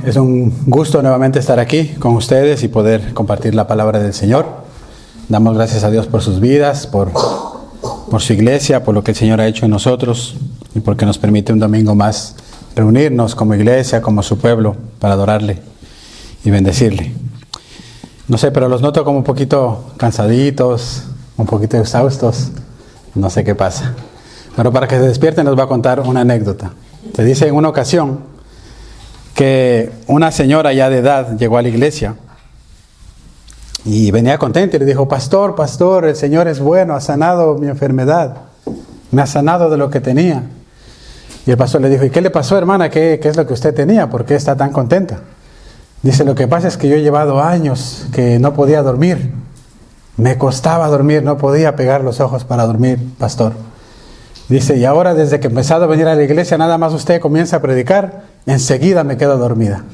Es un gusto nuevamente estar aquí con ustedes y poder compartir la palabra del Señor. Damos gracias a Dios por sus vidas, por su iglesia, por lo que el Señor ha hecho en nosotros y porque nos permite un domingo más reunirnos como iglesia, como su pueblo, para adorarle y bendecirle. No sé, pero los noto como un poquito cansaditos, un poquito exhaustos. No sé qué pasa. Pero para que se despierten les voy a contar una anécdota. Se dice en una ocasión que una señora ya de edad llegó a la iglesia y venía contenta y le dijo: pastor, el Señor es bueno, ha sanado mi enfermedad, me ha sanado de lo que tenía. Y el pastor le dijo: ¿y qué le pasó, hermana? ¿Qué es lo que usted tenía? ¿Por qué está tan contenta? Dice: lo que pasa es que yo he llevado años que no podía dormir, me costaba dormir, no podía pegar los ojos para dormir, pastor. Dice: y ahora desde que he empezado a venir a la iglesia, nada más usted comienza a predicar, enseguida me quedo dormida.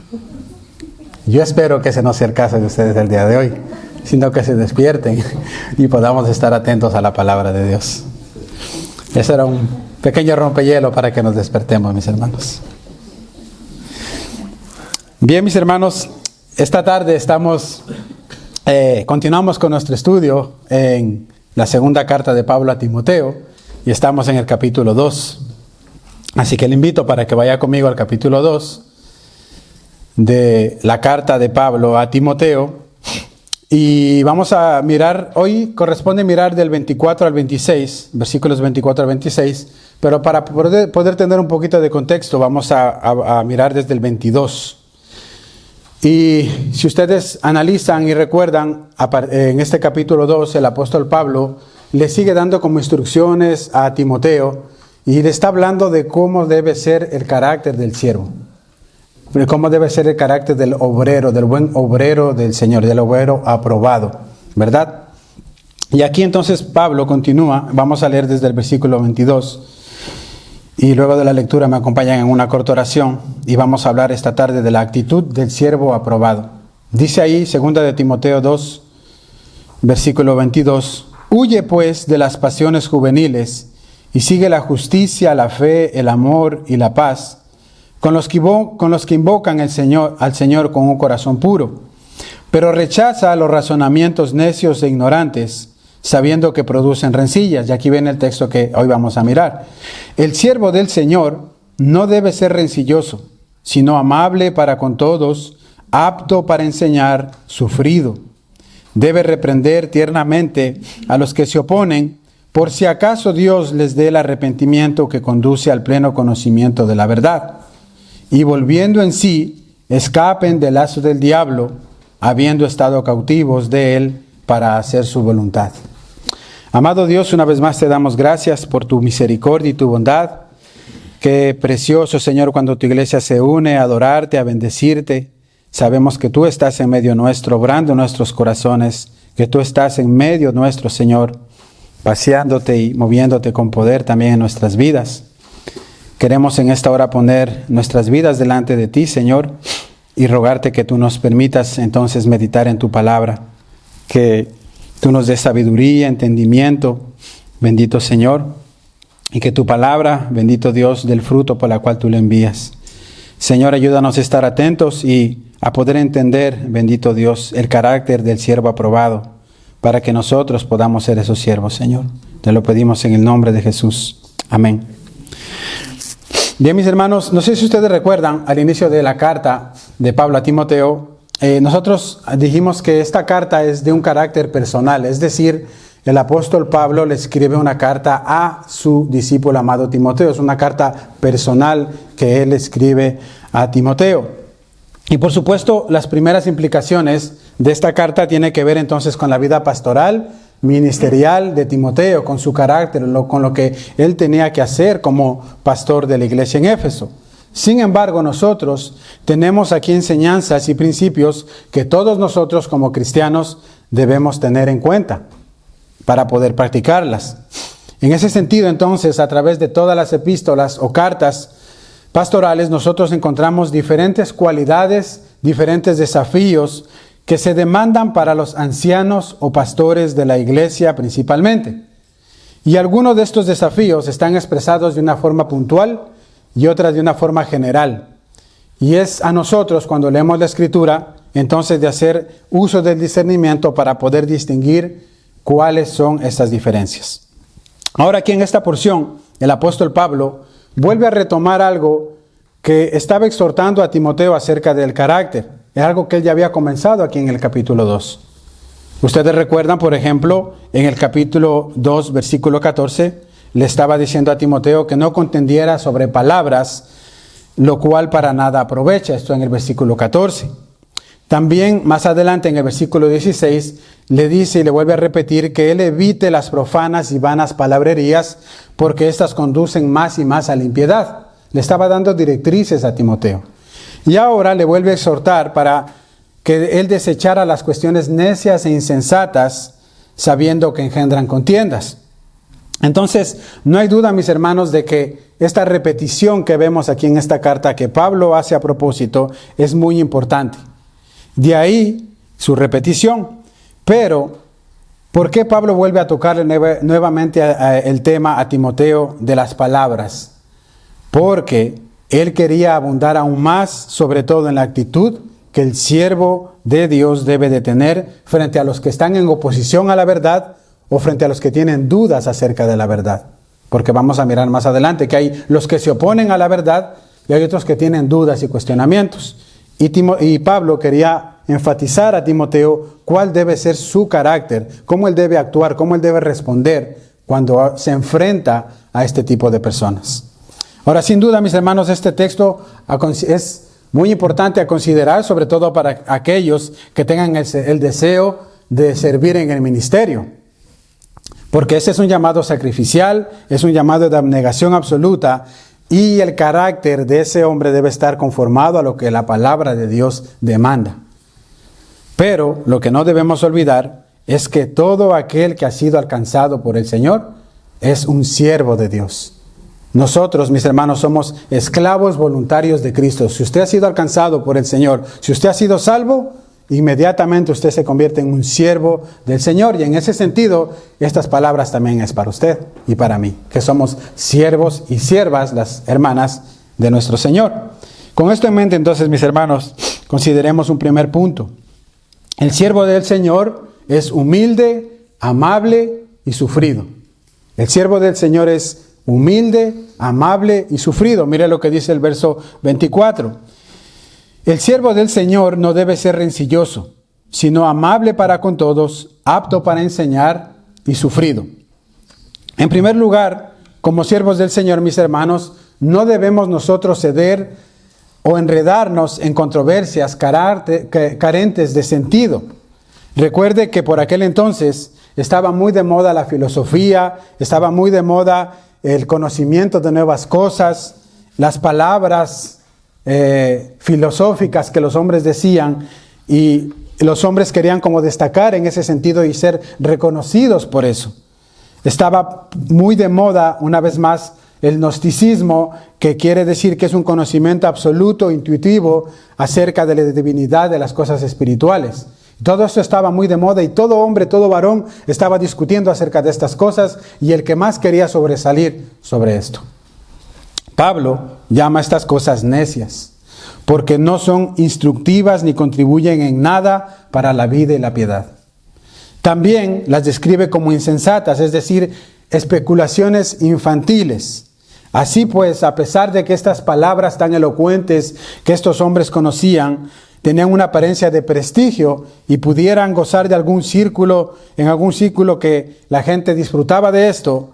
Yo espero que ese no sea el caso de ustedes el día de hoy, sino que se despierten y podamos estar atentos a la palabra de Dios. Eso era un pequeño rompehielo para que nos despertemos, mis hermanos. Bien, mis hermanos, esta tarde continuamos con nuestro estudio en la segunda carta de Pablo a Timoteo. Y estamos en el capítulo 2. Así que le invito para que vaya conmigo al capítulo 2 de la carta de Pablo a Timoteo. Y vamos a mirar, hoy corresponde mirar del 24 al 26, versículos 24 al 26. Pero para poder tener un poquito de contexto, vamos a mirar desde el 22. Y si ustedes analizan y recuerdan, en este capítulo 2, el apóstol Pablo le sigue dando como instrucciones a Timoteo y le está hablando de cómo debe ser el carácter del siervo, de cómo debe ser el carácter del obrero, del buen obrero del Señor, del obrero aprobado, ¿verdad? Y aquí entonces Pablo continúa, vamos a leer desde el versículo 22 y luego de la lectura me acompañan en una corta oración y vamos a hablar esta tarde de la actitud del siervo aprobado. Dice ahí, 2 de Timoteo 2, versículo 22: Huye pues de las pasiones juveniles y sigue la justicia, la fe, el amor y la paz con los que invocan al Señor con un corazón puro. Pero rechaza los razonamientos necios e ignorantes, sabiendo que producen rencillas. Y aquí viene el texto que hoy vamos a mirar. El siervo del Señor no debe ser rencilloso, sino amable para con todos, apto para enseñar, sufrido. Debe reprender tiernamente a los que se oponen, por si acaso Dios les dé el arrepentimiento que conduce al pleno conocimiento de la verdad. Y volviendo en sí, escapen del lazo del diablo, habiendo estado cautivos de él para hacer su voluntad. Amado Dios, una vez más te damos gracias por tu misericordia y tu bondad. Qué precioso, Señor, cuando tu iglesia se une a adorarte, a bendecirte. Sabemos que tú estás en medio nuestro, obrando en nuestros corazones, que tú estás en medio nuestro, Señor, paseándote y moviéndote con poder también en nuestras vidas. Queremos en esta hora poner nuestras vidas delante de ti, Señor, y rogarte que tú nos permitas entonces meditar en tu palabra, que tú nos des sabiduría, entendimiento, bendito Señor, y que tu palabra, bendito Dios, dé el fruto por la cual tú le envías. Señor, ayúdanos a estar atentos y a poder entender, bendito Dios, el carácter del siervo aprobado, para que nosotros podamos ser esos siervos, Señor. Te lo pedimos en el nombre de Jesús. Amén. Bien, mis hermanos, no sé si ustedes recuerdan, al inicio de la carta de Pablo a Timoteo, nosotros dijimos que esta carta es de un carácter personal, es decir, el apóstol Pablo le escribe una carta a su discípulo amado Timoteo. Es una carta personal que él escribe a Timoteo. Y por supuesto, las primeras implicaciones de esta carta tienen que ver entonces con la vida pastoral, ministerial de Timoteo, con su carácter, con lo que él tenía que hacer como pastor de la iglesia en Éfeso. Sin embargo, nosotros tenemos aquí enseñanzas y principios que todos nosotros como cristianos debemos tener en cuenta para poder practicarlas. En ese sentido, entonces, a través de todas las epístolas o cartas pastorales, nosotros encontramos diferentes cualidades, diferentes desafíos que se demandan para los ancianos o pastores de la iglesia principalmente. Y algunos de estos desafíos están expresados de una forma puntual y otras de una forma general. Y es a nosotros, cuando leemos la Escritura, entonces de hacer uso del discernimiento para poder distinguir cuáles son estas diferencias. Ahora aquí en esta porción, el apóstol Pablo vuelve a retomar algo que estaba exhortando a Timoteo acerca del carácter. Es algo que él ya había comenzado aquí en el capítulo 2. Ustedes recuerdan, por ejemplo, en el capítulo 2, versículo 14, le estaba diciendo a Timoteo que no contendiera sobre palabras, lo cual para nada aprovecha. Esto en el versículo 14. También más adelante en el versículo 16 le dice y le vuelve a repetir que él evite las profanas y vanas palabrerías porque éstas conducen más y más a la impiedad. Le estaba dando directrices a Timoteo. Y ahora le vuelve a exhortar para que él desechara las cuestiones necias e insensatas, sabiendo que engendran contiendas. Entonces, no hay duda, mis hermanos, de que esta repetición que vemos aquí en esta carta que Pablo hace a propósito es muy importante. De ahí su repetición. Pero, ¿por qué Pablo vuelve a tocarle nuevamente el tema a Timoteo de las palabras? Porque él quería abundar aún más, sobre todo en la actitud que el siervo de Dios debe de tener frente a los que están en oposición a la verdad o frente a los que tienen dudas acerca de la verdad. Porque vamos a mirar más adelante que hay los que se oponen a la verdad y hay otros que tienen dudas y cuestionamientos. Y Pablo quería enfatizar a Timoteo cuál debe ser su carácter, cómo él debe actuar, cómo él debe responder cuando se enfrenta a este tipo de personas. Ahora, sin duda, mis hermanos, este texto es muy importante a considerar, sobre todo para aquellos que tengan el deseo de servir en el ministerio. Porque ese es un llamado sacrificial, es un llamado de abnegación absoluta y el carácter de ese hombre debe estar conformado a lo que la palabra de Dios demanda. Pero lo que no debemos olvidar es que todo aquel que ha sido alcanzado por el Señor es un siervo de Dios. Nosotros, mis hermanos, somos esclavos voluntarios de Cristo. Si usted ha sido alcanzado por el Señor, si usted ha sido salvo, inmediatamente usted se convierte en un siervo del Señor. Y en ese sentido, estas palabras también es para usted y para mí, que somos siervos y siervas, las hermanas de nuestro Señor. Con esto en mente, entonces, mis hermanos, consideremos un primer punto. El siervo del Señor es humilde, amable y sufrido. El siervo del Señor es humilde, amable y sufrido. Mire lo que dice el verso 24. El siervo del Señor no debe ser rencilloso, sino amable para con todos, apto para enseñar y sufrido. En primer lugar, como siervos del Señor, mis hermanos, no debemos nosotros ceder o enredarnos en controversias carentes de sentido. Recuerde que por aquel entonces estaba muy de moda la filosofía, estaba muy de moda el conocimiento de nuevas cosas, las palabras filosóficas que los hombres decían, y los hombres querían como destacar en ese sentido y ser reconocidos por eso. Estaba muy de moda, una vez más, el gnosticismo, que quiere decir que es un conocimiento absoluto, intuitivo, acerca de la divinidad de las cosas espirituales. Todo esto estaba muy de moda y todo hombre, todo varón estaba discutiendo acerca de estas cosas y el que más quería sobresalir sobre esto. Pablo llama a estas cosas necias, porque no son instructivas ni contribuyen en nada para la vida y la piedad. También las describe como insensatas, es decir, especulaciones infantiles. Así pues, a pesar de que estas palabras tan elocuentes que estos hombres conocían, tenían una apariencia de prestigio y pudieran gozar de algún círculo, en algún círculo que la gente disfrutaba de esto,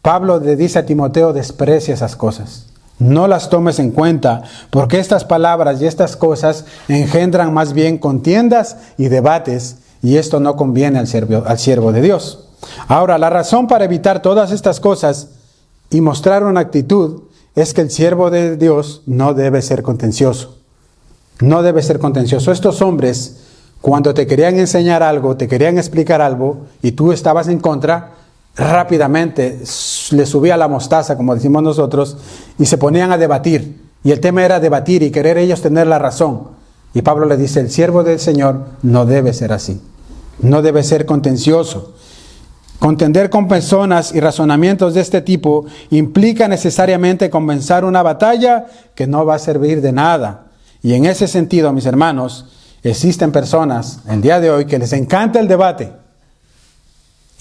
Pablo le dice a Timoteo: desprecia esas cosas. No las tomes en cuenta, porque estas palabras y estas cosas engendran más bien contiendas y debates, y esto no conviene al siervo de Dios. Ahora, la razón para evitar todas estas cosas y mostrar una actitud es que el siervo de Dios no debe ser contencioso. No debe ser contencioso. Estos hombres, cuando te querían enseñar algo, te querían explicar algo, y tú estabas en contra, rápidamente le subía la mostaza, como decimos nosotros, y se ponían a debatir. Y el tema era debatir y querer ellos tener la razón. Y Pablo le dice: el siervo del Señor no debe ser así. No debe ser contencioso. Contender con personas y razonamientos de este tipo implica necesariamente comenzar una batalla que no va a servir de nada. Y en ese sentido, mis hermanos, existen personas el día de hoy que les encanta el debate.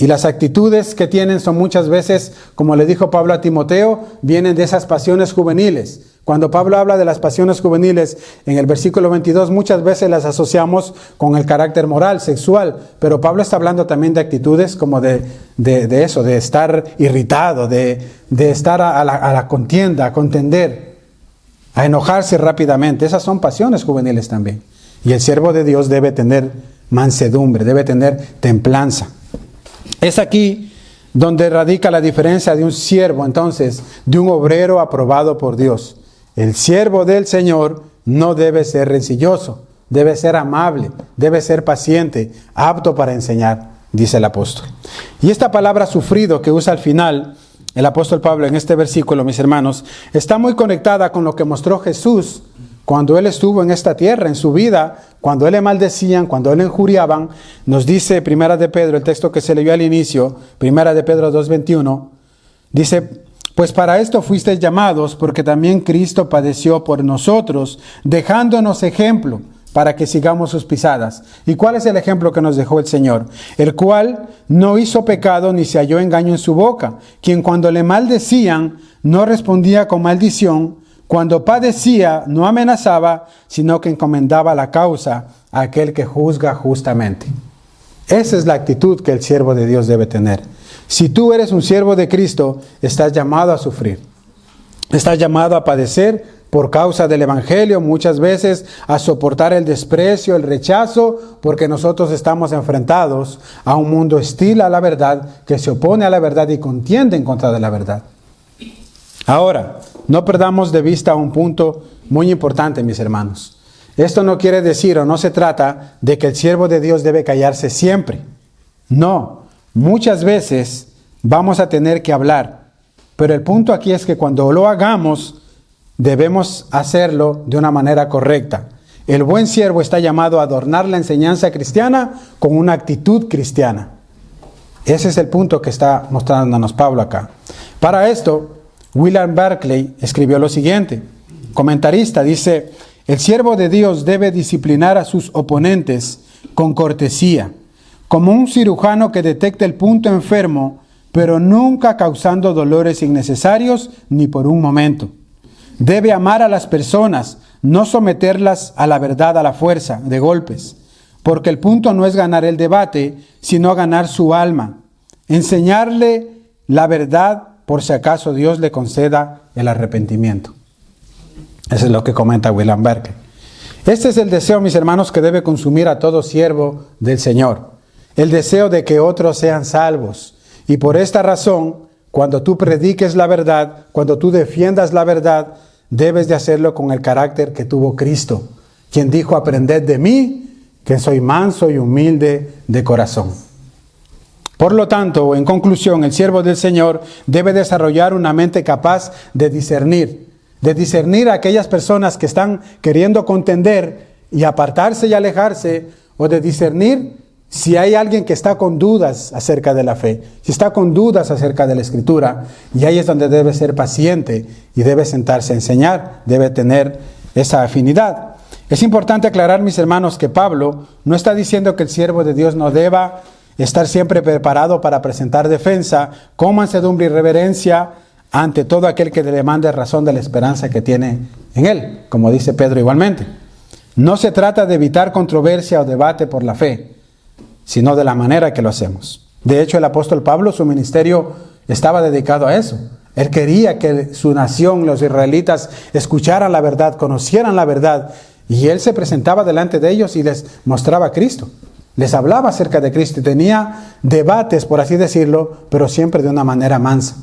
Y las actitudes que tienen son muchas veces, como le dijo Pablo a Timoteo, vienen de esas pasiones juveniles. Cuando Pablo habla de las pasiones juveniles, en el versículo 22, muchas veces las asociamos con el carácter moral, sexual. Pero Pablo está hablando también de actitudes como de eso, de estar irritado, de estar a la contienda, a contender, a enojarse rápidamente. Esas son pasiones juveniles también. Y el siervo de Dios debe tener mansedumbre, debe tener templanza. Es aquí donde radica la diferencia de un siervo, entonces, de un obrero aprobado por Dios. El siervo del Señor no debe ser rencilloso, debe ser amable, debe ser paciente, apto para enseñar, dice el apóstol. Y esta palabra sufrido que usa al final el apóstol Pablo en este versículo, mis hermanos, está muy conectada con lo que mostró Jesús cuando Él estuvo en esta tierra, en su vida, cuando Él le maldecían, cuando Él le injuriaban. Nos dice Primera de Pedro, el texto que se leyó al inicio, Primera de Pedro 2:21, dice: pues para esto fuisteis llamados, porque también Cristo padeció por nosotros, dejándonos ejemplo para que sigamos sus pisadas. ¿Y cuál es el ejemplo que nos dejó el Señor? El cual no hizo pecado ni se halló engaño en su boca, quien cuando le maldecían no respondía con maldición, cuando padecía no amenazaba, sino que encomendaba la causa a aquel que juzga justamente. Esa es la actitud que el siervo de Dios debe tener. Si tú eres un siervo de Cristo, estás llamado a sufrir. Estás llamado a padecer por causa del Evangelio, muchas veces a soportar el desprecio, el rechazo, porque nosotros estamos enfrentados a un mundo hostil a la verdad, que se opone a la verdad y contiende en contra de la verdad. Ahora, no perdamos de vista un punto muy importante, mis hermanos. Esto no quiere decir o no se trata de que el siervo de Dios debe callarse siempre. No, muchas veces vamos a tener que hablar, pero el punto aquí es que cuando lo hagamos, debemos hacerlo de una manera correcta. El buen siervo está llamado a adornar la enseñanza cristiana con una actitud cristiana. Ese es el punto que está mostrándonos Pablo acá. Para esto, William Barclay escribió lo siguiente, comentarista, dice: el siervo de Dios debe disciplinar a sus oponentes con cortesía, como un cirujano que detecta el punto enfermo, pero nunca causando dolores innecesarios ni por un momento. Debe amar a las personas, no someterlas a la verdad a la fuerza, de golpes, porque el punto no es ganar el debate, sino ganar su alma. Enseñarle la verdad por si acaso Dios le conceda el arrepentimiento. Eso es lo que comenta William Barclay. Este es el deseo, mis hermanos, que debe consumir a todo siervo del Señor. El deseo de que otros sean salvos. Y por esta razón, cuando tú prediques la verdad, cuando tú defiendas la verdad, debes de hacerlo con el carácter que tuvo Cristo, quien dijo: aprended de mí, que soy manso y humilde de corazón. Por lo tanto, en conclusión, el siervo del Señor debe desarrollar una mente capaz de discernir a aquellas personas que están queriendo contender y apartarse y alejarse, o de discernir si hay alguien que está con dudas acerca de la fe, si está con dudas acerca de la Escritura, y ahí es donde debe ser paciente y debe sentarse a enseñar, debe tener esa afinidad. Es importante aclarar, mis hermanos, que Pablo no está diciendo que el siervo de Dios no deba estar siempre preparado para presentar defensa con mansedumbre y reverencia ante todo aquel que le demande razón de la esperanza que tiene en él, como dice Pedro igualmente. No se trata de evitar controversia o debate por la fe, sino de la manera que lo hacemos. De hecho, el apóstol Pablo, su ministerio estaba dedicado a eso. Él quería que su nación, los israelitas, escucharan la verdad, conocieran la verdad, y él se presentaba delante de ellos y les mostraba a Cristo. Les hablaba acerca de Cristo y tenía debates, por así decirlo, pero siempre de una manera mansa.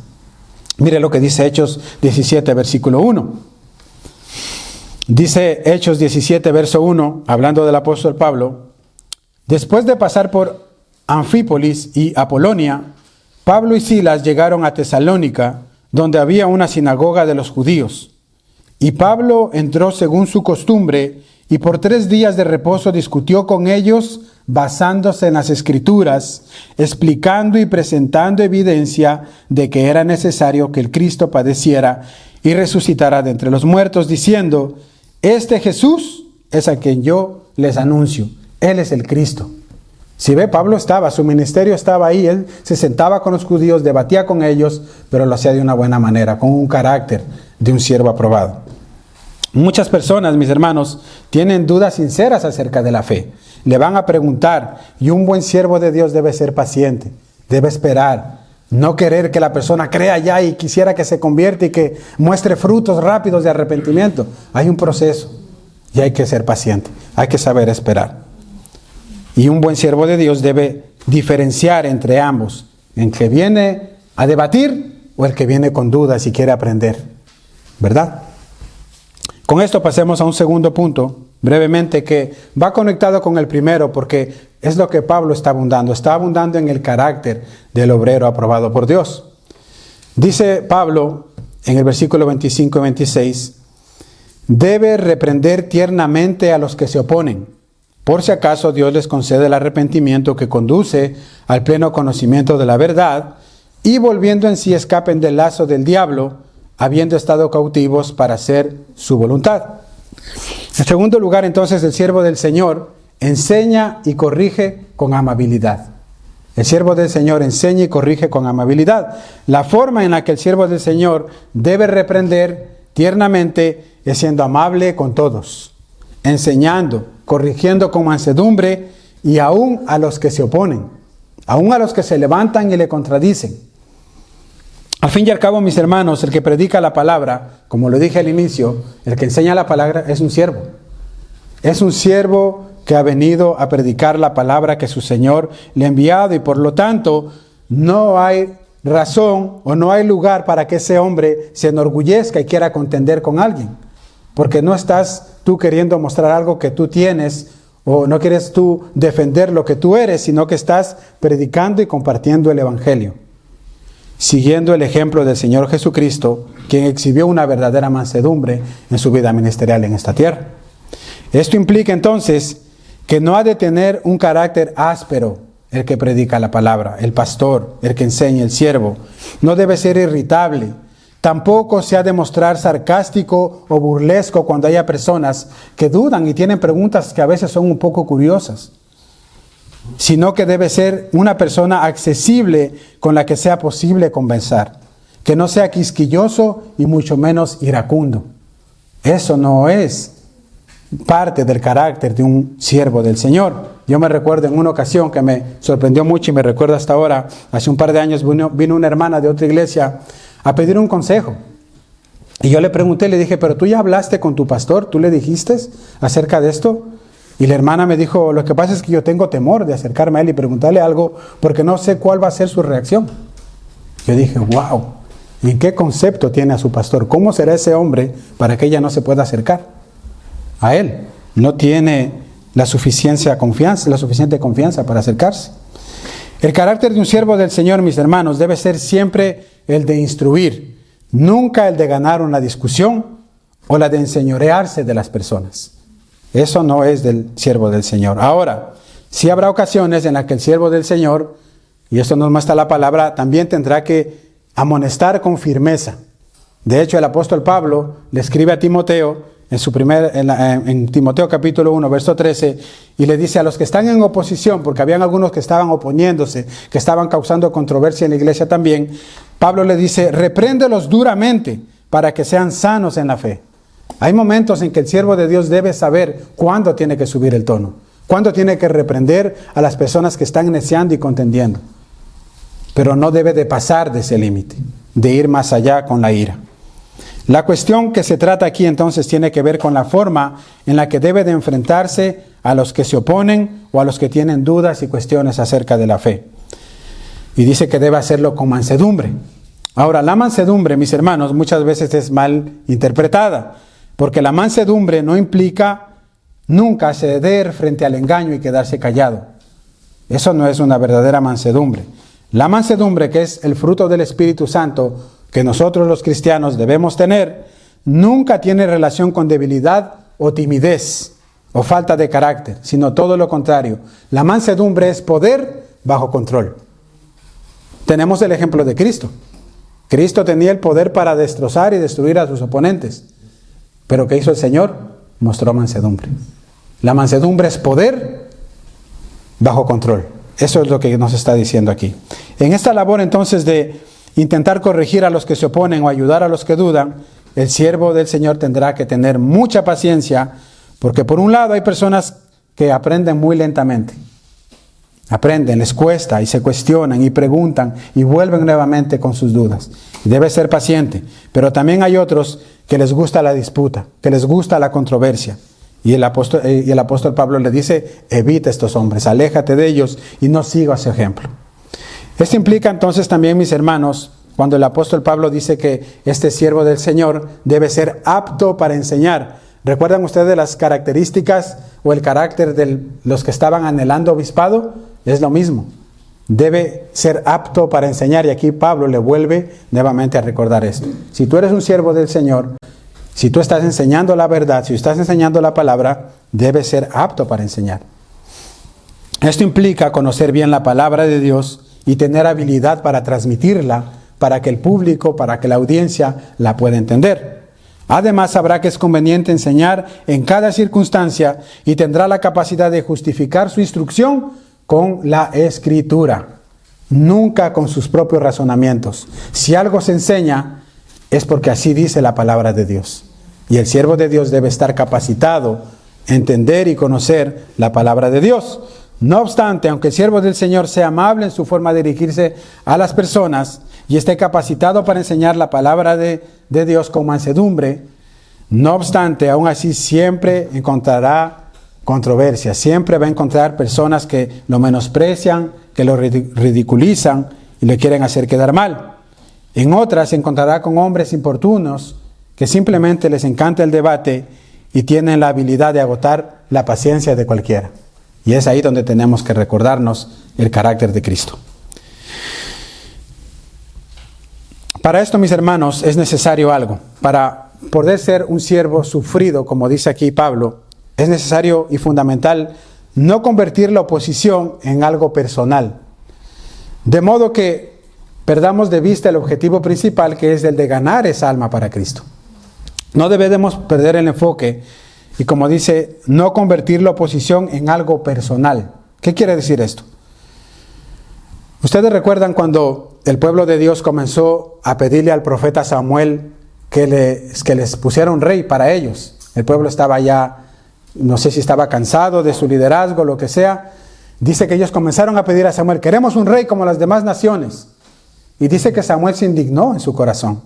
Mire lo que dice Hechos 17, versículo 1. Dice Hechos 17, verso 1, hablando del apóstol Pablo: después de pasar por Anfípolis y Apolonia, Pablo y Silas llegaron a Tesalónica, donde había una sinagoga de los judíos. Y Pablo entró según su costumbre, y por 3 días de reposo discutió con ellos, basándose en las Escrituras, explicando y presentando evidencia de que era necesario que el Cristo padeciera y resucitara de entre los muertos, diciendo: Este Jesús es a quien yo les anuncio. Él es el Cristo. Si ve, Pablo su ministerio estaba ahí, él se sentaba con los judíos, debatía con ellos, pero lo hacía de una buena manera, con un carácter de un siervo aprobado. Muchas personas, mis hermanos, tienen dudas sinceras acerca de la fe. Le van a preguntar, y un buen siervo de Dios debe ser paciente, debe esperar, no querer que la persona crea ya y quisiera que se convierta y que muestre frutos rápidos de arrepentimiento. Hay un proceso y hay que ser paciente, hay que saber esperar. Y un buen siervo de Dios debe diferenciar entre ambos, el que viene a debatir o el que viene con dudas y quiere aprender, ¿verdad? Con esto pasemos a un segundo punto, brevemente, que va conectado con el primero, porque es lo que Pablo está abundando en el carácter del obrero aprobado por Dios. Dice Pablo en el versículo 25 y 26, debe reprender tiernamente a los que se oponen, por si acaso Dios les concede el arrepentimiento que conduce al pleno conocimiento de la verdad, y volviendo en sí escapen del lazo del diablo, habiendo estado cautivos para hacer su voluntad. En segundo lugar, entonces, el siervo del Señor enseña y corrige con amabilidad. El siervo del Señor enseña y corrige con amabilidad. La forma en la que el siervo del Señor debe reprender tiernamente es siendo amable con todos, enseñando, corrigiendo con mansedumbre, y aún a los que se oponen, aún a los que se levantan y le contradicen. Al fin y al cabo, mis hermanos, el que predica la palabra, como lo dije al inicio, el que enseña la palabra es un siervo. Es un siervo que ha venido a predicar la palabra que su Señor le ha enviado, y por lo tanto no hay razón o no hay lugar para que ese hombre se enorgullezca y quiera contender con alguien. Porque no estás tú queriendo mostrar algo que tú tienes, o no quieres tú defender lo que tú eres, sino que estás predicando y compartiendo el Evangelio, siguiendo el ejemplo del Señor Jesucristo, quien exhibió una verdadera mansedumbre en su vida ministerial en esta tierra. Esto implica entonces que no ha de tener un carácter áspero el que predica la palabra, el pastor, el que enseña, el siervo. No debe ser irritable. Tampoco se ha de mostrar sarcástico o burlesco cuando haya personas que dudan y tienen preguntas que a veces son un poco curiosas, sino que debe ser una persona accesible con la que sea posible conversar, que no sea quisquilloso y mucho menos iracundo. Eso no es parte del carácter de un siervo del Señor. Yo me recuerdo en una ocasión que me sorprendió mucho y me recuerdo hasta ahora, hace un par de años vino una hermana de otra iglesia a pedir un consejo. Y yo le pregunté, le dije, pero tú ya hablaste con tu pastor, ¿tú le dijiste acerca de esto? Y la hermana me dijo, lo que pasa es que yo tengo temor de acercarme a él y preguntarle algo porque no sé cuál va a ser su reacción. Yo dije, wow, ¿en qué concepto tiene a su pastor? ¿Cómo será ese hombre para que ella no se pueda acercar a él? No tiene la suficiente confianza para acercarse. El carácter de un siervo del Señor, mis hermanos, debe ser siempre el de instruir, nunca el de ganar una discusión o la de enseñorearse de las personas. Eso no es del siervo del Señor. Ahora, sí habrá ocasiones en las que el siervo del Señor, y esto nos muestra la palabra, también tendrá que amonestar con firmeza. De hecho, el apóstol Pablo le escribe a Timoteo en Timoteo capítulo 1, verso 13, y le dice a los que están en oposición, porque habían algunos que estaban oponiéndose, que estaban causando controversia en la iglesia también, Pablo le dice, repréndelos duramente para que sean sanos en la fe. Hay momentos en que el siervo de Dios debe saber cuándo tiene que subir el tono, cuándo tiene que reprender a las personas que están neciando y contendiendo, pero no debe de pasar de ese límite, de ir más allá con la ira. La cuestión que se trata aquí entonces tiene que ver con la forma en la que debe de enfrentarse a los que se oponen o a los que tienen dudas y cuestiones acerca de la fe. Y dice que debe hacerlo con mansedumbre. Ahora, la mansedumbre, mis hermanos, muchas veces es mal interpretada, porque la mansedumbre no implica nunca ceder frente al engaño y quedarse callado. Eso no es una verdadera mansedumbre. La mansedumbre, que es el fruto del Espíritu Santo, que nosotros los cristianos debemos tener, nunca tiene relación con debilidad o timidez o falta de carácter, sino todo lo contrario. La mansedumbre es poder bajo control. Tenemos el ejemplo de Cristo. Cristo tenía el poder para destrozar y destruir a sus oponentes. ¿Pero qué hizo el Señor? mostró mansedumbre. La mansedumbre es poder bajo control. Eso es lo que nos está diciendo aquí. En esta labor entonces de intentar corregir a los que se oponen o ayudar a los que dudan, el siervo del Señor tendrá que tener mucha paciencia, porque por un lado hay personas que aprenden muy lentamente. Aprenden, les cuesta y se cuestionan y preguntan y vuelven nuevamente con sus dudas. Debe ser paciente, pero también hay otros que les gusta la disputa, que les gusta la controversia. Y el apóstol Pablo le dice, evita estos hombres, aléjate de ellos y no sigas su ejemplo. Esto implica entonces también, mis hermanos, cuando el apóstol Pablo dice que este siervo del Señor debe ser apto para enseñar. ¿Recuerdan ustedes las características o el carácter de los que estaban anhelando obispado? Es lo mismo. Debe ser apto para enseñar, y aquí Pablo le vuelve nuevamente a recordar esto. Si tú eres un siervo del Señor, si tú estás enseñando la verdad, si estás enseñando la palabra, debes ser apto para enseñar. Esto implica conocer bien la palabra de Dios y tener habilidad para transmitirla, para que el público, para que la audiencia la pueda entender. Además, sabrá que es conveniente enseñar en cada circunstancia y tendrá la capacidad de justificar su instrucción con la Escritura, nunca con sus propios razonamientos. Si algo se enseña, es porque así dice la palabra de Dios. Y el siervo de Dios debe estar capacitado a entender y conocer la palabra de Dios. No obstante, aunque el siervo del Señor sea amable en su forma de dirigirse a las personas y esté capacitado para enseñar la palabra de Dios con mansedumbre, no obstante, aún así siempre encontrará controversia. Siempre va a encontrar personas que lo menosprecian, que lo ridiculizan y le quieren hacer quedar mal. En otras se encontrará con hombres importunos que simplemente les encanta el debate y tienen la habilidad de agotar la paciencia de cualquiera. Y es ahí donde tenemos que recordarnos el carácter de Cristo. Para esto, mis hermanos, es necesario algo. Para poder ser un siervo sufrido, como dice aquí Pablo, es necesario y fundamental no convertir la oposición en algo personal. De modo que perdamos de vista el objetivo principal, que es el de ganar esa alma para Cristo. No debemos perder el enfoque y, como dice, no convertir la oposición en algo personal. ¿Qué quiere decir esto? Ustedes recuerdan cuando el pueblo de Dios comenzó a pedirle al profeta Samuel que les pusiera un rey para ellos. El pueblo estaba ya, no sé si estaba cansado de su liderazgo, lo que sea. Dice que ellos comenzaron a pedir a Samuel, queremos un rey como las demás naciones. Y dice que Samuel se indignó en su corazón,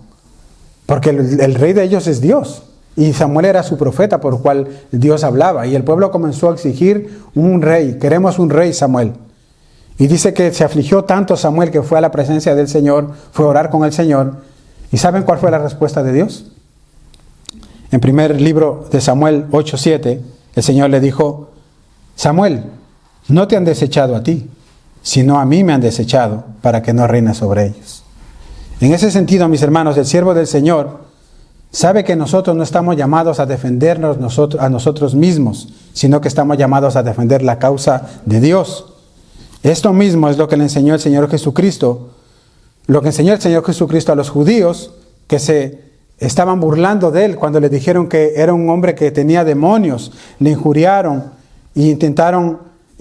porque el rey de ellos es Dios. Y Samuel era su profeta por el cual Dios hablaba. Y el pueblo comenzó a exigir un rey. Queremos un rey, Samuel. Y dice que se afligió tanto Samuel que fue a la presencia del Señor, fue a orar con el Señor. ¿Y saben cuál fue la respuesta de Dios? En primer libro de Samuel 8:7, el Señor le dijo, Samuel, no te han desechado a ti, sino a mí me han desechado para que no reines sobre ellos. En ese sentido, mis hermanos, el siervo del Señor sabe que nosotros no estamos llamados a defendernos a nosotros mismos, sino que estamos llamados a defender la causa de Dios. Esto mismo es lo que le enseñó el Señor Jesucristo, lo que enseñó el Señor Jesucristo a los judíos que se estaban burlando de él cuando le dijeron que era un hombre que tenía demonios, le injuriaron e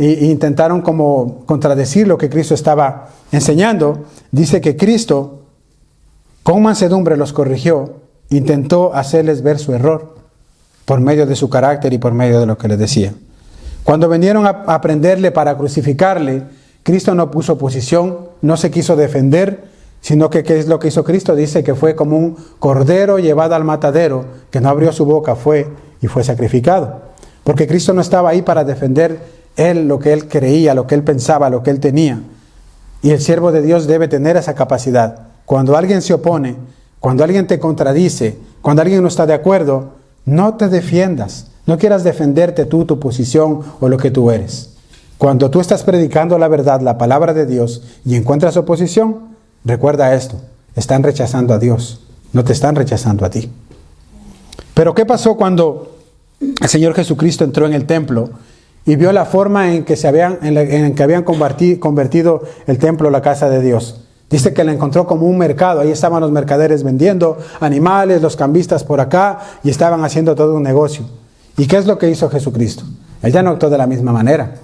intentaron como contradecir lo que Cristo estaba enseñando. Dice que Cristo con mansedumbre los corrigió, intentó hacerles ver su error por medio de su carácter y por medio de lo que les decía. Cuando vinieron a prenderle para crucificarle, Cristo no puso oposición, no se quiso defender, sino que ¿qué es lo que hizo Cristo? Dice que fue como un cordero llevado al matadero, que no abrió su boca, fue sacrificado. Porque Cristo no estaba ahí para defender él lo que él creía, lo que él pensaba, lo que él tenía. Y el siervo de Dios debe tener esa capacidad. Cuando alguien se opone, cuando alguien te contradice, cuando alguien no está de acuerdo, no te defiendas. No quieras defenderte tú, tu posición o lo que tú eres. Cuando tú estás predicando la verdad, la palabra de Dios, y encuentras oposición, recuerda esto, están rechazando a Dios, no te están rechazando a ti. Pero ¿qué pasó cuando el Señor Jesucristo entró en el templo y vio la forma en que habían convertido el templo, la casa de Dios? Dice que la encontró como un mercado. Ahí estaban los mercaderes vendiendo animales, los cambistas por acá, y estaban haciendo todo un negocio. ¿Y qué es lo que hizo Jesucristo? Él ya no actuó de la misma manera.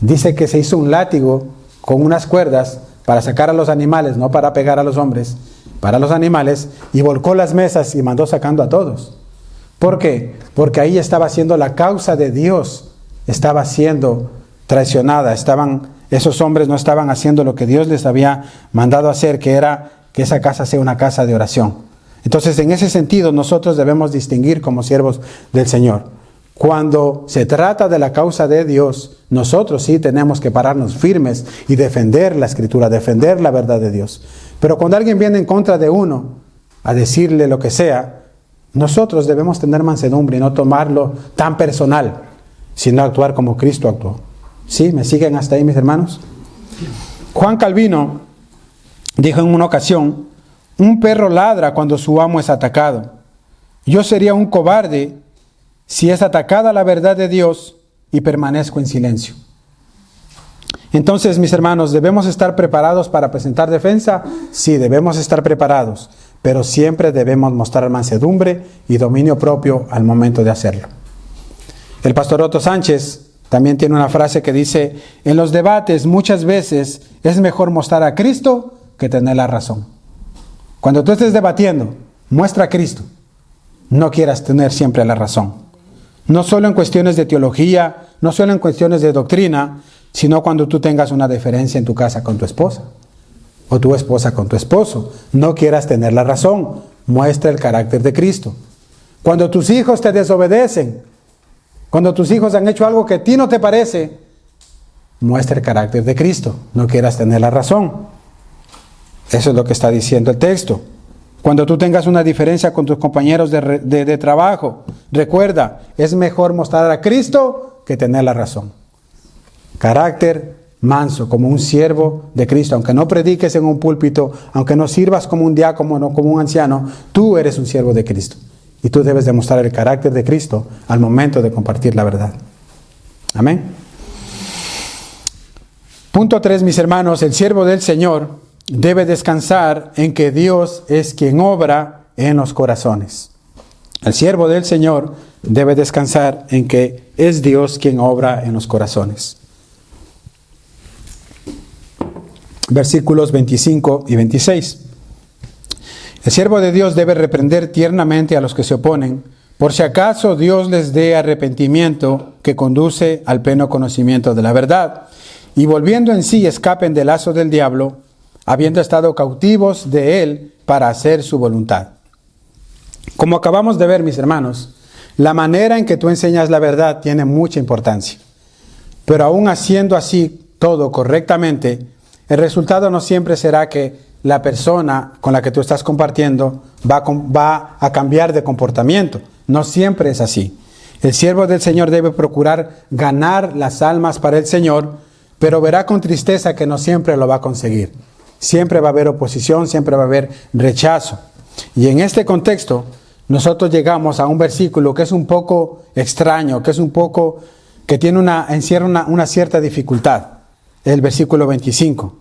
Dice que se hizo un látigo con unas cuerdas para sacar a los animales, no para pegar a los hombres, para los animales, y volcó las mesas y mandó sacando a todos. ¿Por qué? Porque ahí estaba siendo la causa de Dios, estaba siendo traicionada, esos hombres no estaban haciendo lo que Dios les había mandado hacer, que era que esa casa sea una casa de oración. Entonces, en ese sentido, nosotros debemos distinguir como siervos del Señor. Cuando se trata de la causa de Dios, nosotros sí tenemos que pararnos firmes y defender la Escritura, defender la verdad de Dios. Pero cuando alguien viene en contra de uno a decirle lo que sea, nosotros debemos tener mansedumbre y no tomarlo tan personal, sino actuar como Cristo actuó. ¿Sí? ¿Me siguen hasta ahí, mis hermanos? Juan Calvino dijo en una ocasión: un perro ladra cuando su amo es atacado. Yo sería un cobarde si es atacada la verdad de Dios y permanezco en silencio. Entonces, mis hermanos, ¿debemos estar preparados para presentar defensa? Sí, debemos estar preparados, pero siempre debemos mostrar mansedumbre y dominio propio al momento de hacerlo. El pastor Otto Sánchez también tiene una frase que dice: en los debates muchas veces es mejor mostrar a Cristo que tener la razón. Cuando tú estés debatiendo, muestra a Cristo. No quieras tener siempre la razón. No solo en cuestiones de teología, no solo en cuestiones de doctrina, sino cuando tú tengas una diferencia en tu casa con tu esposa o tu esposa con tu esposo. No quieras tener la razón. Muestra el carácter de Cristo. Cuando tus hijos te desobedecen, cuando tus hijos han hecho algo que a ti no te parece, muestra el carácter de Cristo. No quieras tener la razón. Eso es lo que está diciendo el texto. Cuando tú tengas una diferencia con tus compañeros de trabajo, recuerda, es mejor mostrar a Cristo que tener la razón. Carácter manso, como un siervo de Cristo. Aunque no prediques en un púlpito, aunque no sirvas como un diácono o como un anciano, tú eres un siervo de Cristo. Y tú debes demostrar el carácter de Cristo al momento de compartir la verdad. Amén. Punto 3, mis hermanos. El siervo del Señor debe descansar en que Dios es quien obra en los corazones. El siervo del Señor debe descansar en que es Dios quien obra en los corazones. Versículos 25 y 26. El siervo de Dios debe reprender tiernamente a los que se oponen, por si acaso Dios les dé arrepentimiento que conduce al pleno conocimiento de la verdad, y volviendo en sí escapen del lazo del diablo, habiendo estado cautivos de él para hacer su voluntad. Como acabamos de ver, mis hermanos, la manera en que tú enseñas la verdad tiene mucha importancia. Pero aún haciendo así todo correctamente, el resultado no siempre será que la persona con la que tú estás compartiendo va a cambiar de comportamiento. No siempre es así. El siervo del Señor debe procurar ganar las almas para el Señor, pero verá con tristeza que no siempre lo va a conseguir. Siempre va a haber oposición, siempre va a haber rechazo. Y en este contexto, nosotros llegamos a un versículo que es un poco extraño, que encierra una cierta dificultad. El versículo 25,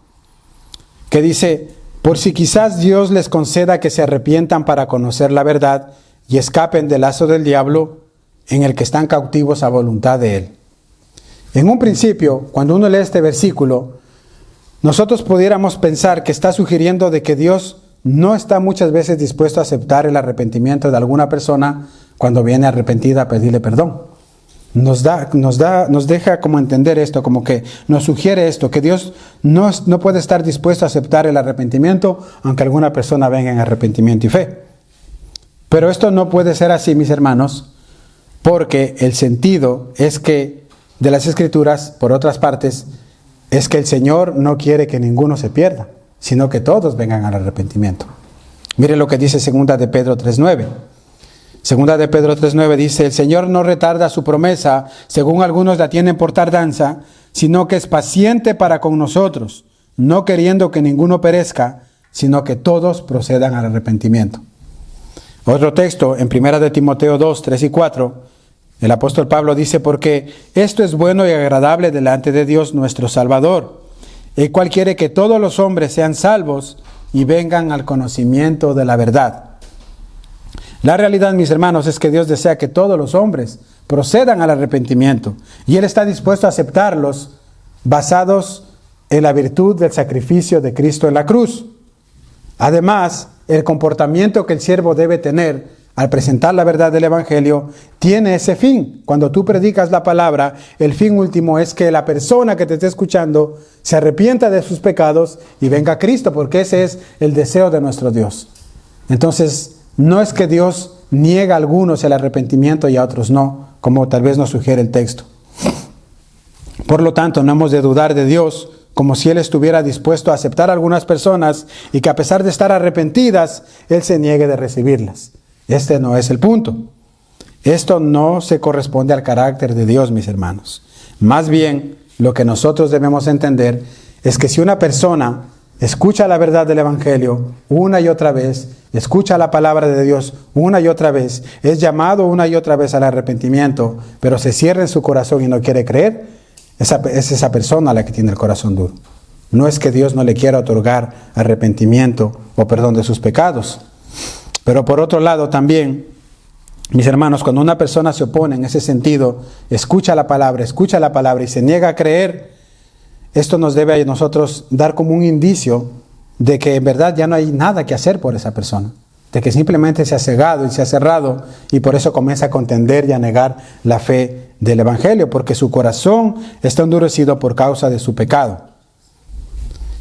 que dice: por si quizás Dios les conceda que se arrepientan para conocer la verdad y escapen del lazo del diablo en el que están cautivos a voluntad de él. En un principio, cuando uno lee este versículo, nosotros pudiéramos pensar que está sugiriendo de que Dios no está muchas veces dispuesto a aceptar el arrepentimiento de alguna persona cuando viene arrepentida a pedirle perdón. Nos deja como entender esto, como que nos sugiere esto, que Dios no puede estar dispuesto a aceptar el arrepentimiento aunque alguna persona venga en arrepentimiento y fe. Pero esto no puede ser así, mis hermanos, porque el sentido es que de las Escrituras, por otras partes, es que el Señor no quiere que ninguno se pierda, sino que todos vengan al arrepentimiento. Mire lo que dice 2 de Pedro 3:9. 2 de Pedro 3:9 dice: el Señor no retarda su promesa, según algunos la tienen por tardanza, sino que es paciente para con nosotros, no queriendo que ninguno perezca, sino que todos procedan al arrepentimiento. Otro texto, en 1 de Timoteo 2, 3 y 4, el apóstol Pablo dice: porque esto es bueno y agradable delante de Dios nuestro Salvador, el cual quiere que todos los hombres sean salvos y vengan al conocimiento de la verdad. La realidad, mis hermanos, es que Dios desea que todos los hombres procedan al arrepentimiento y Él está dispuesto a aceptarlos basados en la virtud del sacrificio de Cristo en la cruz. Además, el comportamiento que el siervo debe tener al presentar la verdad del Evangelio tiene ese fin. Cuando tú predicas la palabra, el fin último es que la persona que te esté escuchando se arrepienta de sus pecados y venga a Cristo, porque ese es el deseo de nuestro Dios. Entonces, no es que Dios niega a algunos el arrepentimiento y a otros no, como tal vez nos sugiere el texto. Por lo tanto, no hemos de dudar de Dios como si Él estuviera dispuesto a aceptar a algunas personas y que a pesar de estar arrepentidas, Él se niegue de recibirlas. Este no es el punto. Esto no se corresponde al carácter de Dios, mis hermanos. Más bien, lo que nosotros debemos entender es que si una persona escucha la verdad del Evangelio una y otra vez, escucha la palabra de Dios una y otra vez, es llamado una y otra vez al arrepentimiento, pero se cierra en su corazón y no quiere creer, es esa persona la que tiene el corazón duro. No es que Dios no le quiera otorgar arrepentimiento o perdón de sus pecados. Pero por otro lado también, mis hermanos, cuando una persona se opone en ese sentido, escucha la palabra y se niega a creer, esto nos debe a nosotros dar como un indicio de que en verdad ya no hay nada que hacer por esa persona, de que simplemente se ha cegado y se ha cerrado y por eso comienza a contender y a negar la fe del Evangelio, porque su corazón está endurecido por causa de su pecado.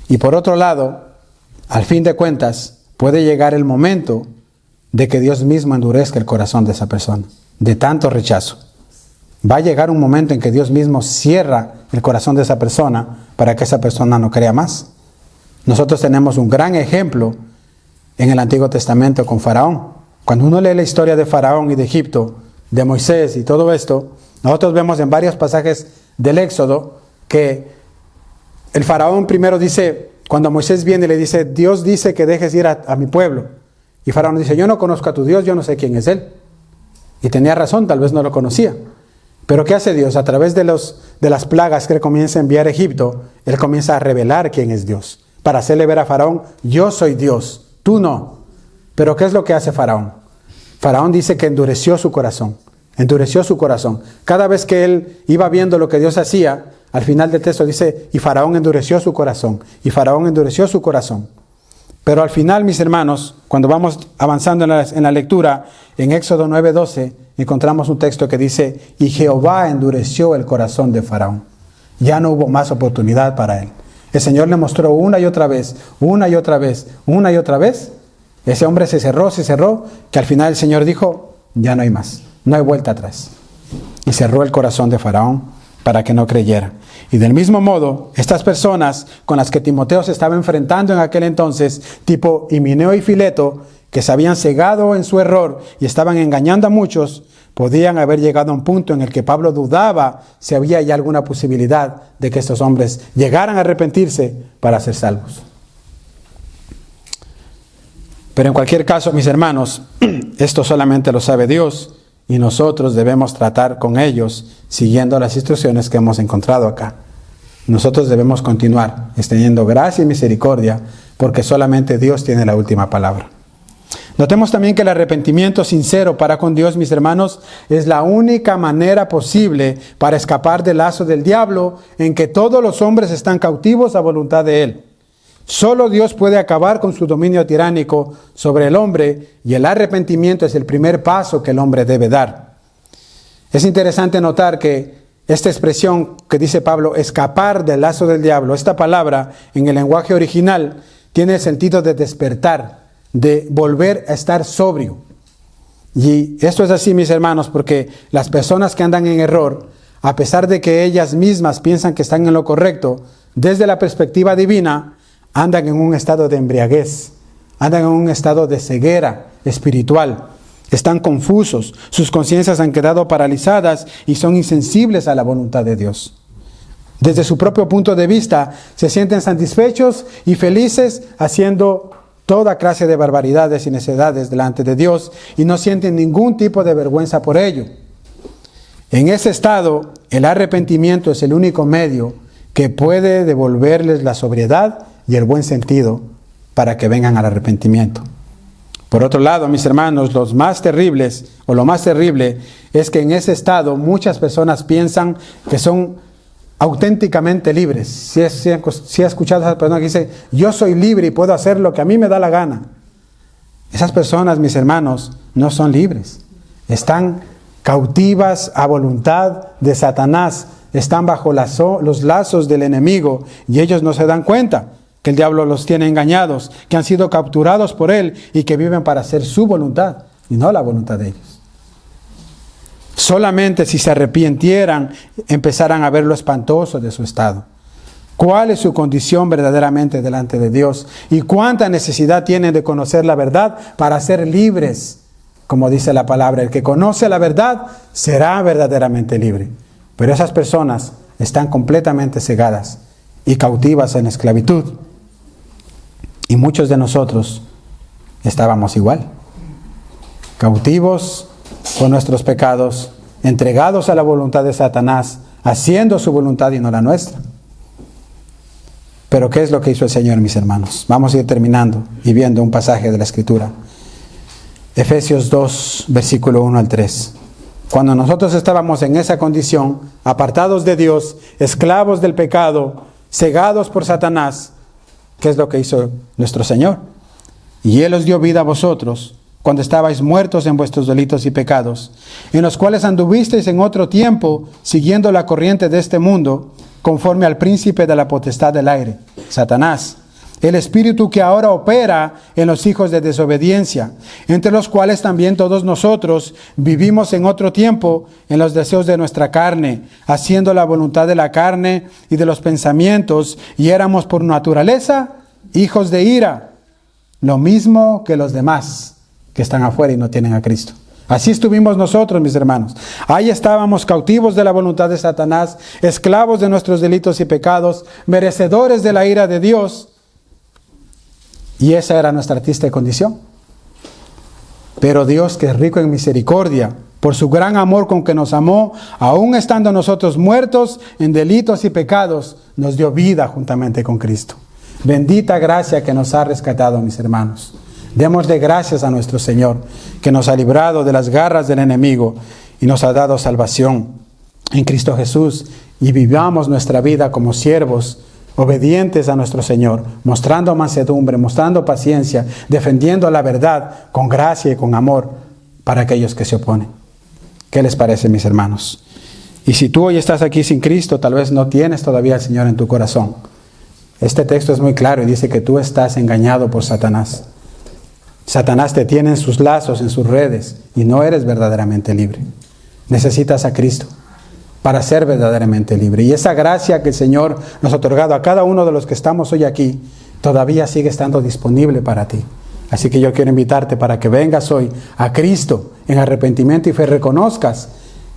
Y por otro lado, al fin de cuentas, puede llegar el momento de que Dios mismo endurezca el corazón de esa persona, de tanto rechazo. Va a llegar un momento en que Dios mismo cierra el corazón de esa persona para que esa persona no crea más. Nosotros tenemos un gran ejemplo en el Antiguo Testamento con Faraón. Cuando uno lee la historia de Faraón y de Egipto, de Moisés y todo esto, nosotros vemos en varios pasajes del Éxodo que el Faraón primero dice, cuando Moisés viene y le dice, Dios dice que dejes ir a mi pueblo. Y Faraón dice, yo no conozco a tu Dios, yo no sé quién es Él. Y tenía razón, tal vez no lo conocía. Pero ¿qué hace Dios? A través de las plagas que Él comienza a enviar a Egipto, Él comienza a revelar quién es Dios. Para hacerle ver a Faraón, yo soy Dios, tú no. Pero ¿qué es lo que hace Faraón? Faraón dice que endureció su corazón. Endureció su corazón. Cada vez que él iba viendo lo que Dios hacía, al final del texto dice, y Faraón endureció su corazón. Y Faraón endureció su corazón. Pero al final, mis hermanos, cuando vamos avanzando en la lectura, en Éxodo 9:12, encontramos un texto que dice, y Jehová endureció el corazón de Faraón. Ya no hubo más oportunidad para él. El Señor le mostró una y otra vez, una y otra vez, una y otra vez. Ese hombre se cerró, que al final el Señor dijo, ya no hay más, no hay vuelta atrás. Y cerró el corazón de Faraón para que no creyera. Y del mismo modo, estas personas con las que Timoteo se estaba enfrentando en aquel entonces, tipo Himeneo y Fileto, que se habían cegado en su error y estaban engañando a muchos, podían haber llegado a un punto en el que Pablo dudaba si había ya alguna posibilidad de que estos hombres llegaran a arrepentirse para ser salvos. Pero en cualquier caso, mis hermanos, esto solamente lo sabe Dios y nosotros debemos tratar con ellos siguiendo las instrucciones que hemos encontrado acá. Nosotros debemos continuar extendiendo gracia y misericordia porque solamente Dios tiene la última palabra. Notemos también que el arrepentimiento sincero para con Dios, mis hermanos, es la única manera posible para escapar del lazo del diablo en que todos los hombres están cautivos a voluntad de Él. Solo Dios puede acabar con su dominio tiránico sobre el hombre y el arrepentimiento es el primer paso que el hombre debe dar. Es interesante notar que esta expresión que dice Pablo, escapar del lazo del diablo, esta palabra en el lenguaje original tiene el sentido de despertar, de volver a estar sobrio. Y esto es así, mis hermanos, porque las personas que andan en error, a pesar de que ellas mismas piensan que están en lo correcto, desde la perspectiva divina, andan en un estado de embriaguez, andan en un estado de ceguera espiritual, están confusos, sus conciencias han quedado paralizadas y son insensibles a la voluntad de Dios. Desde su propio punto de vista, se sienten satisfechos y felices haciendo toda clase de barbaridades y necedades delante de Dios y no sienten ningún tipo de vergüenza por ello. En ese estado, el arrepentimiento es el único medio que puede devolverles la sobriedad y el buen sentido para que vengan al arrepentimiento. Por otro lado, mis hermanos, lo más terrible es que en ese estado muchas personas piensan que son auténticamente libres. Si ha escuchado a esa persona que dice, yo soy libre y puedo hacer lo que a mí me da la gana. Esas personas, mis hermanos, no son libres. Están cautivas a voluntad de Satanás. Están bajo los lazos del enemigo y ellos no se dan cuenta que el diablo los tiene engañados, que han sido capturados por él y que viven para hacer su voluntad y no la voluntad de ellos. Solamente si se arrepintieran, empezarán a ver lo espantoso de su estado. ¿Cuál es su condición verdaderamente delante de Dios? ¿Y cuánta necesidad tienen de conocer la verdad para ser libres? Como dice la palabra, el que conoce la verdad será verdaderamente libre. Pero esas personas están completamente cegadas y cautivas en esclavitud. Y muchos de nosotros estábamos igual, cautivos por nuestros pecados, entregados a la voluntad de Satanás, haciendo su voluntad y no la nuestra. Pero ¿qué es lo que hizo el Señor, mis hermanos? Vamos a ir terminando y viendo un pasaje de la Escritura. Efesios 2, versículo 1 al 3. Cuando nosotros estábamos en esa condición, apartados de Dios, esclavos del pecado, cegados por Satanás, ¿qué es lo que hizo nuestro Señor? Y Él os dio vida a vosotros, cuando estabais muertos en vuestros delitos y pecados, en los cuales anduvisteis en otro tiempo, siguiendo la corriente de este mundo, conforme al príncipe de la potestad del aire, Satanás, el espíritu que ahora opera en los hijos de desobediencia, entre los cuales también todos nosotros vivimos en otro tiempo en los deseos de nuestra carne, haciendo la voluntad de la carne y de los pensamientos, y éramos por naturaleza hijos de ira, lo mismo que los demás que están afuera y no tienen a Cristo. Así estuvimos nosotros, mis hermanos. Ahí estábamos cautivos de la voluntad de Satanás, esclavos de nuestros delitos y pecados, merecedores de la ira de Dios. Y esa era nuestra triste condición. Pero Dios, que es rico en misericordia, por su gran amor con que nos amó, aún estando nosotros muertos en delitos y pecados, nos dio vida juntamente con Cristo. Bendita gracia que nos ha rescatado, mis hermanos. Démosle gracias a nuestro Señor, que nos ha librado de las garras del enemigo y nos ha dado salvación en Cristo Jesús, y vivamos nuestra vida como siervos obedientes a nuestro Señor, mostrando mansedumbre, mostrando paciencia, defendiendo la verdad con gracia y con amor para aquellos que se oponen. ¿Qué les parece, mis hermanos? Y si tú hoy estás aquí sin Cristo, tal vez no tienes todavía al Señor en tu corazón. Este texto es muy claro y dice que tú estás engañado por Satanás. Satanás te tiene en sus lazos, en sus redes, y no eres verdaderamente libre. Necesitas a Cristo para ser verdaderamente libre. Y esa gracia que el Señor nos ha otorgado a cada uno de los que estamos hoy aquí, todavía sigue estando disponible para ti. Así que yo quiero invitarte para que vengas hoy a Cristo en arrepentimiento y fe, reconozcas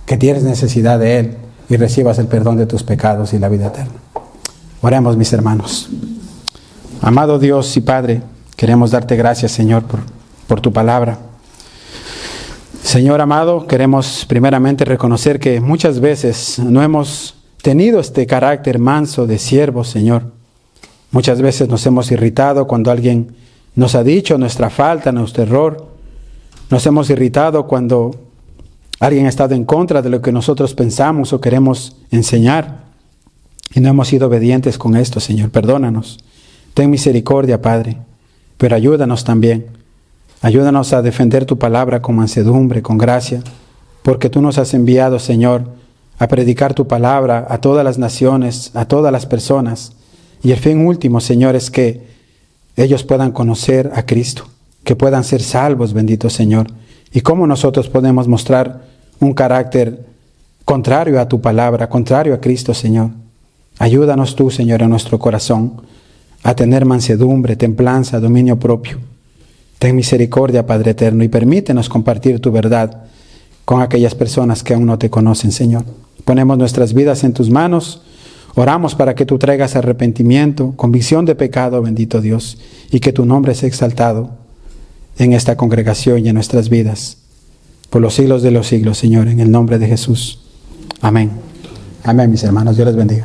que tienes necesidad de Él y recibas el perdón de tus pecados y la vida eterna. Oremos, mis hermanos. Amado Dios y Padre, queremos darte gracias, Señor, por tu palabra. Señor amado, queremos primeramente reconocer que muchas veces no hemos tenido este carácter manso de siervo, Señor. Muchas veces nos hemos irritado cuando alguien nos ha dicho nuestra falta, nuestro error. Nos hemos irritado cuando alguien ha estado en contra de lo que nosotros pensamos o queremos enseñar. Y no hemos sido obedientes con esto, Señor. Perdónanos. Ten misericordia, Padre. Pero ayúdanos también. Ayúdanos a defender tu palabra con mansedumbre, con gracia, porque tú nos has enviado, Señor, a predicar tu palabra a todas las naciones, a todas las personas. Y el fin último, Señor, es que ellos puedan conocer a Cristo, que puedan ser salvos, bendito Señor. Y cómo nosotros podemos mostrar un carácter contrario a tu palabra, contrario a Cristo, Señor. Ayúdanos tú, Señor, en nuestro corazón a tener mansedumbre, templanza, dominio propio. Ten misericordia, Padre eterno, y permítenos compartir tu verdad con aquellas personas que aún no te conocen, Señor. Ponemos nuestras vidas en tus manos, oramos para que tú traigas arrepentimiento, convicción de pecado, bendito Dios, y que tu nombre sea exaltado en esta congregación y en nuestras vidas, por los siglos de los siglos, Señor, en el nombre de Jesús. Amén. Amén, mis hermanos. Dios les bendiga.